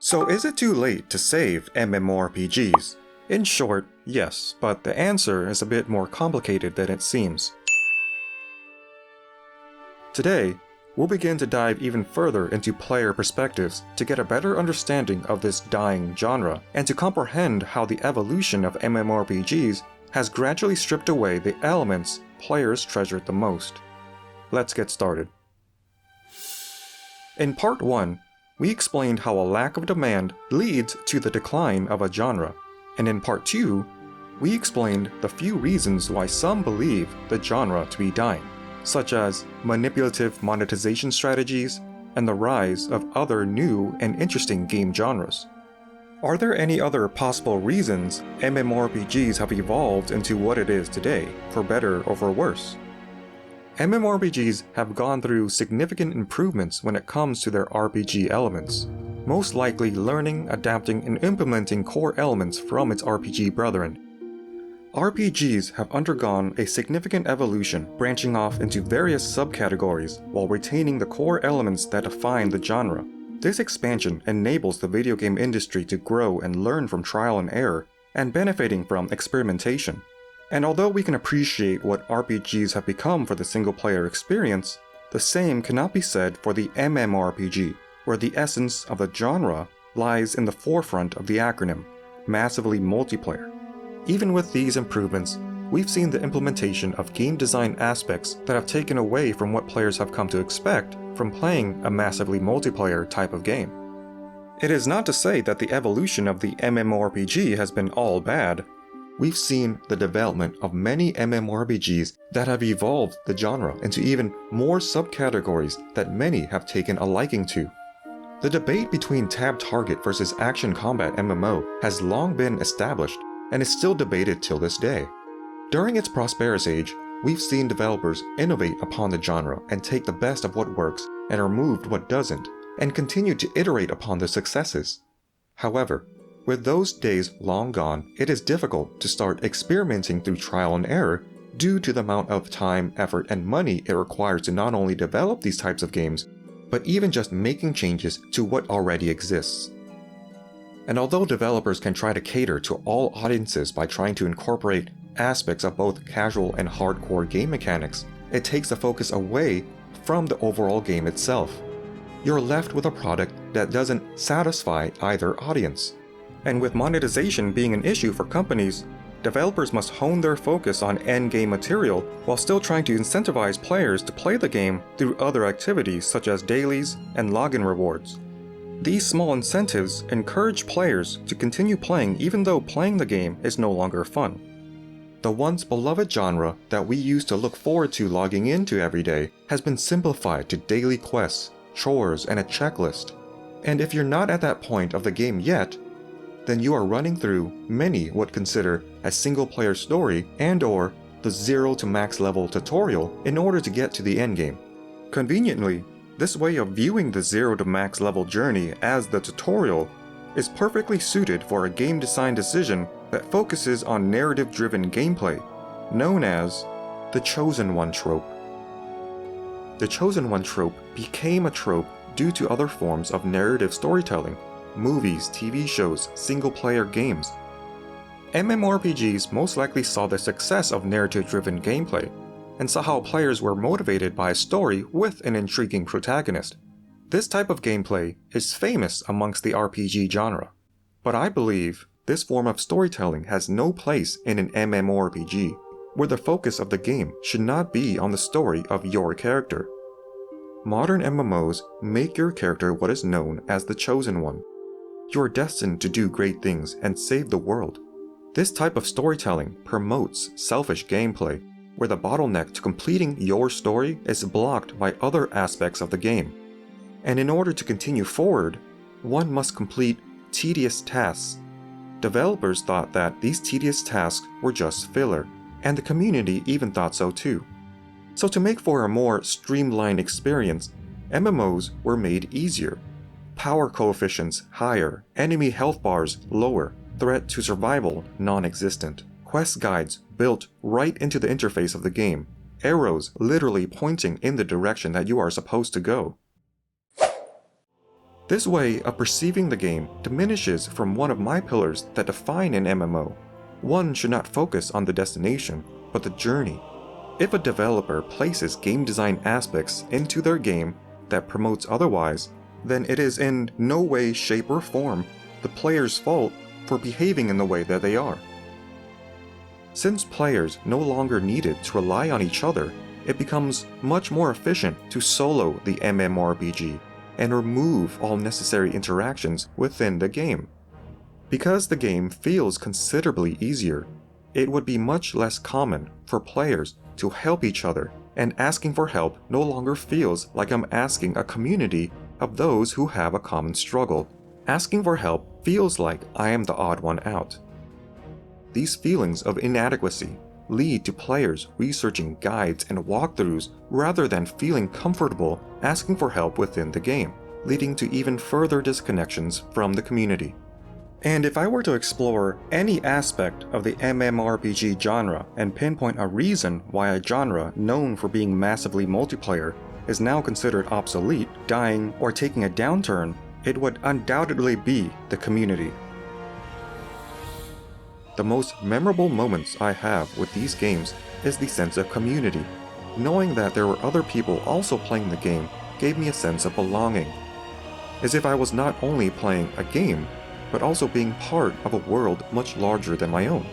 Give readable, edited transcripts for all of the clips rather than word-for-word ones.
So is it too late to save MMORPGs? In short, yes, but the answer is a bit more complicated than it seems. Today, we'll begin to dive even further into player perspectives to get a better understanding of this dying genre, and to comprehend how the evolution of MMORPGs has gradually stripped away the elements players treasured the most. Let's get started. In Part 1, we explained how a lack of demand leads to the decline of a genre, and in Part 2, we explained the few reasons why some believe the genre to be dying, such as manipulative monetization strategies and the rise of other new and interesting game genres. Are there any other possible reasons MMORPGs have evolved into what it is today, for better or for worse? MMORPGs have gone through significant improvements when it comes to their RPG elements, most likely learning, adapting, and implementing core elements from its RPG brethren. RPGs have undergone a significant evolution, branching off into various subcategories while retaining the core elements that define the genre. This expansion enables the video game industry to grow and learn from trial and error, and benefiting from experimentation. And although we can appreciate what RPGs have become for the single-player experience, the same cannot be said for the MMORPG, where the essence of the genre lies in the forefront of the acronym, massively multiplayer. Even with these improvements, we've seen the implementation of game design aspects that have taken away from what players have come to expect from playing a massively multiplayer type of game. It is not to say that the evolution of the MMORPG has been all bad. We've seen the development of many MMORPGs that have evolved the genre into even more subcategories that many have taken a liking to. The debate between tab target versus action combat MMO has long been established and is still debated till this day. During its prosperous age, we've seen developers innovate upon the genre and take the best of what works and remove what doesn't, and continue to iterate upon their successes. However, with those days long gone, it is difficult to start experimenting through trial and error due to the amount of time, effort, and money it requires to not only develop these types of games, but even just making changes to what already exists. And although developers can try to cater to all audiences by trying to incorporate aspects of both casual and hardcore game mechanics, it takes the focus away from the overall game itself. You're left with a product that doesn't satisfy either audience. And with monetization being an issue for companies, developers must hone their focus on end-game material while still trying to incentivize players to play the game through other activities such as dailies and login rewards. These small incentives encourage players to continue playing even though playing the game is no longer fun. The once beloved genre that we used to look forward to logging into every day has been simplified to daily quests, chores, and a checklist. And if you're not at that point of the game yet, then you are running through many would consider a single-player story and/or the 0 to max level tutorial in order to get to the endgame. Conveniently, this way of viewing the 0 to max level journey as the tutorial is perfectly suited for a game design decision that focuses on narrative-driven gameplay, known as the Chosen One Trope. The Chosen One Trope became a trope due to other forms of narrative storytelling, movies, TV shows, single-player games. MMORPGs most likely saw the success of narrative-driven gameplay, and saw how players were motivated by a story with an intriguing protagonist. This type of gameplay is famous amongst the RPG genre, but I believe this form of storytelling has no place in an MMORPG, where the focus of the game should not be on the story of your character. Modern MMOs make your character what is known as the Chosen One. You are destined to do great things and save the world. This type of storytelling promotes selfish gameplay, where the bottleneck to completing your story is blocked by other aspects of the game. And in order to continue forward, one must complete tedious tasks. Developers thought that these tedious tasks were just filler, and the community even thought so too. So to make for a more streamlined experience, MMOs were made easier. Power coefficients higher, enemy health bars lower, threat to survival non-existent. Quest guides built right into the interface of the game, arrows literally pointing in the direction that you are supposed to go. This way of perceiving the game diminishes from one of my pillars that define an MMO. One should not focus on the destination, but the journey. If a developer places game design aspects into their game that promotes otherwise, then it is in no way, shape, or form the player's fault for behaving in the way that they are. Since players no longer needed to rely on each other, it becomes much more efficient to solo the MMORPG and remove all necessary interactions within the game. Because the game feels considerably easier, it would be much less common for players to help each other, and asking for help no longer feels like I'm asking a community of those who have a common struggle. Asking for help feels like I am the odd one out. These feelings of inadequacy lead to players researching guides and walkthroughs rather than feeling comfortable asking for help within the game, leading to even further disconnections from the community. And if I were to explore any aspect of the MMORPG genre and pinpoint a reason why a genre known for being massively multiplayer is now considered obsolete, dying, or taking a downturn, it would undoubtedly be the community. The most memorable moments I have with these games is the sense of community. Knowing that there were other people also playing the game gave me a sense of belonging, as if I was not only playing a game, but also being part of a world much larger than my own.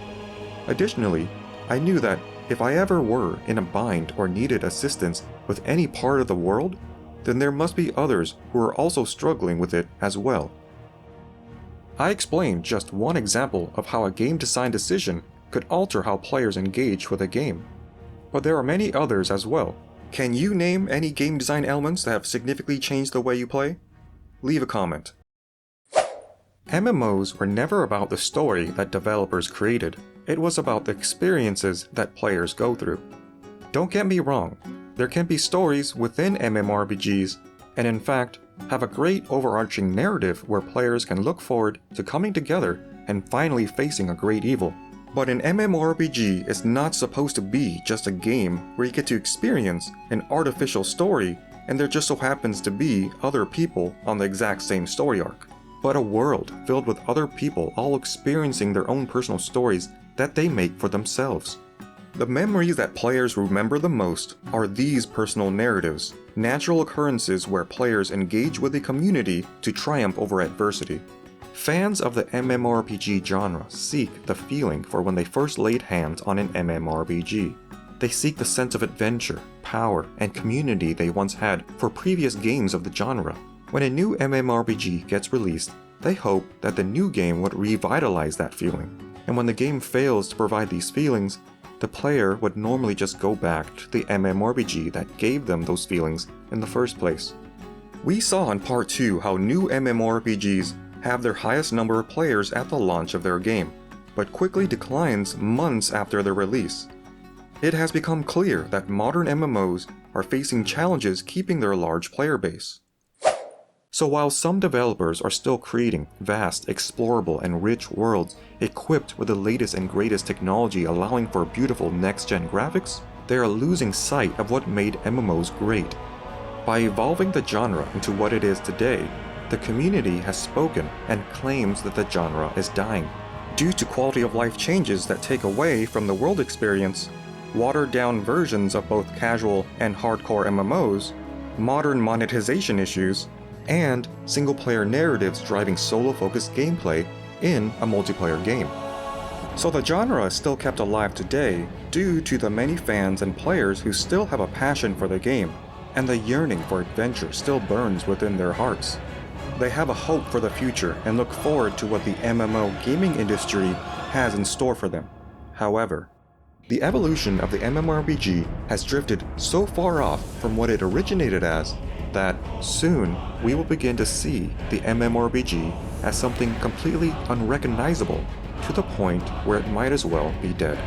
Additionally, I knew that if I ever were in a bind or needed assistance with any part of the world, then there must be others who are also struggling with it as well. I explained just one example of how a game design decision could alter how players engage with a game. But there are many others as well. Can you name any game design elements that have significantly changed the way you play? Leave a comment. MMOs were never about the story that developers created. It was about the experiences that players go through. Don't get me wrong, there can be stories within MMORPGs, and in fact, have a great overarching narrative where players can look forward to coming together and finally facing a great evil. But an MMORPG is not supposed to be just a game where you get to experience an artificial story and there just so happens to be other people on the exact same story arc, but a world filled with other people all experiencing their own personal stories that they make for themselves. The memories that players remember the most are these personal narratives, natural occurrences where players engage with the community to triumph over adversity. Fans of the MMORPG genre seek the feeling for when they first laid hands on an MMORPG. They seek the sense of adventure, power, and community they once had for previous games of the genre. When a new MMORPG gets released, they hope that the new game would revitalize that feeling. And when the game fails to provide these feelings, the player would normally just go back to the MMORPG that gave them those feelings in the first place. We saw in part 2 how new MMORPGs have their highest number of players at the launch of their game, but quickly declines months after their release. It has become clear that modern MMOs are facing challenges keeping their large player base. So while some developers are still creating vast, explorable, and rich worlds equipped with the latest and greatest technology allowing for beautiful next-gen graphics, they are losing sight of what made MMOs great. By evolving the genre into what it is today, the community has spoken and claims that the genre is dying. Due to quality of life changes that take away from the world experience, watered-down versions of both casual and hardcore MMOs, modern monetization issues, and single-player narratives driving solo-focused gameplay in a multiplayer game. So the genre is still kept alive today due to the many fans and players who still have a passion for the game, and the yearning for adventure still burns within their hearts. They have a hope for the future and look forward to what the MMO gaming industry has in store for them. However, the evolution of the MMORPG has drifted so far off from what it originated as that soon we will begin to see the MMORPG as something completely unrecognizable, to the point where it might as well be dead.